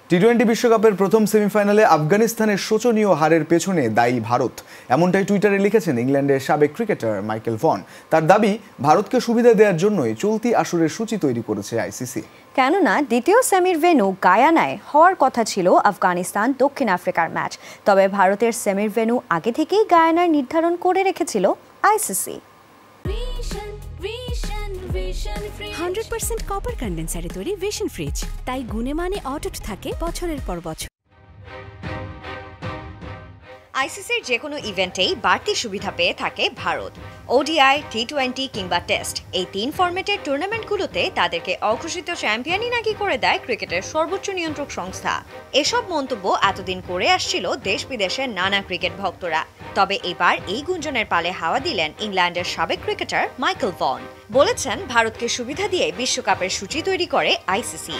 টি-20 বিশ্বকাপের প্রথম সেমিফাইনালে আফগানিস্তানের শোচনীয় হারের পেছনে দায়ী ভারত, এমনটাই টুইটারে লিখেছেন ইংল্যান্ডের সাবেক ক্রিকেটার মাইকেল ভন। তার দাবি, ভারতকে সুবিধা দেওয়ার জন্যই চলতি আসরের সূচি তৈরি করেছে আইসিসি। কেননা দ্বিতীয় সেমির ভেন্যু গায়ানায় হওয়ার কথা ছিল আফগানিস্তান দক্ষিণ আফ্রিকার ম্যাচ, তবে ভারতের সেমির ভেন্যু আগে থেকেই গায়ানায় নির্ধারণ করে রেখেছিল আইসিসি। 100% কপার কন্ডেন্সারে তৈরি ভিশন ফ্রিজ, তাই গুণে মানে অটুট থাকে বছরের পর বছর। আইসিসির যে কোনো ইভেন্টেই বাড়তি সুবিধা পেয়ে থাকে ভারত। ওডিআই, টি-20 কিংবা টেস্ট, এই 3 ফরম্যাটের টুর্নামেন্টগুলোতে তাদেরকে অঘোষিত চ্যাম্পিয়নই নাকি করে দেয় ক্রিকেটের সর্বোচ্চ নিয়ন্ত্রক সংস্থা। এসব মন্তব্য এতদিন করে আসছিল দেশ বিদেশের নানা ক্রিকেট ভক্তরা। তবে এবার এই গুঞ্জনের পালে হাওয়া দিলেন ইংল্যান্ডের সাবেক ক্রিকেটার মাইকেল ভন। বলেছেন, ভারতকে সুবিধা দিয়ে বিশ্বকাপের সূচি তৈরি করে আইসিসি।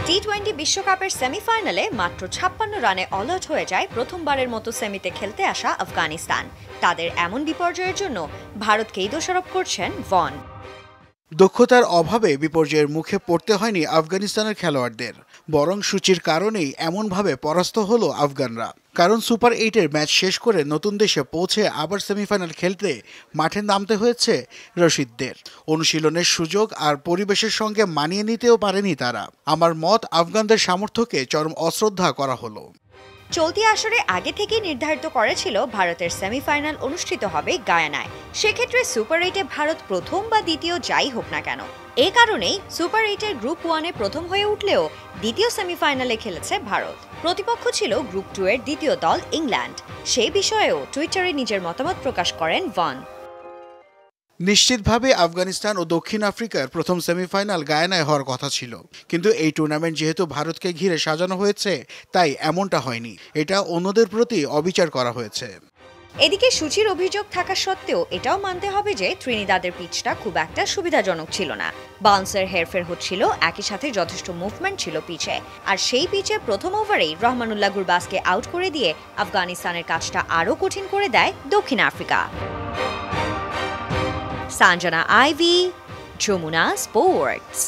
টি-20 বিশ্বকাপের সেমিফাইনালে মাত্র 56 রানে অল আউট হয়ে যায় প্রথমবারের মতো সেমিতে খেলতে আসা আফগানিস্তান। তাদের এমন বিপর্যয়ের জন্য ভারতকেই দোষারোপ করছেন ভন। দক্ষতার অভাবে বিপর্যয়ের মুখে পড়তে হয়নি আফগানিস্তানের খেলোয়াড়দের, বরং সূচির কারণেই এমনভাবে পরাস্ত হলো আফগানরা। কারণ সুপার 8-এর ম্যাচ শেষ করে নতুন দেশে পৌঁছে আবার সেমিফাইনাল খেলতে মাঠে নামতে হয়েছে রশিদদের। অনুশীলনের সুযোগ আর পরিবেশের সঙ্গে মানিয়ে নিতেও পারেনি তারা। আমার মত, আফগানদের সামর্থ্যকে চরম অশ্রদ্ধা করা হলো। চলতি আসরে আগে থেকেই নির্ধারিত করেছিল ভারতের সেমিফাইনাল অনুষ্ঠিত হবে গায়ানায়। সেক্ষেত্রে সুপার 8-এ ভারত প্রথম বা দ্বিতীয় যাই হোক না কেন, এ কারণেই সুপার 8-এর গ্রুপ 1-এ প্রথম হয়ে উঠলেও দ্বিতীয় সেমিফাইনালে খেলেছে ভারত। প্রতিপক্ষ ছিল গ্রুপ 2-এর দ্বিতীয় দল ইংল্যান্ড। সেই বিষয়েও টুইটারে নিজের মতামত প্রকাশ করেন ভন। নিশ্চিতভাবে আফগানিস্তান ও দক্ষিণ আফ্রিকার প্রথম সেমিফাইনাল গায়ানায় হওয়ার কথা ছিল, কিন্তু এই টুর্নামেন্ট যেহেতু ভারতকে ঘিরে সাজানো হয়েছে, তাই এমনটা হয়নি। এটা অন্যদের প্রতি অবিচার করা হয়েছে। এদিকে সূচির অভিযোগ থাকা সত্ত্বেও এটাও মানতে হবে যে ত্রিনিদাদের পিচটা খুব একটা সুবিধাজনক ছিল না। বাউন্সের হেরফের হচ্ছিল, একই সাথে যথেষ্ট মুভমেন্ট ছিল পিচে। আর সেই পিচে প্রথম ওভারেই রহমানুল্লাহ গুরবাজকে আউট করে দিয়ে আফগানিস্তানের কাজটা আরও কঠিন করে দেয় দক্ষিণ আফ্রিকা। সানজানা আইভি, যমুনা স্পোর্টস।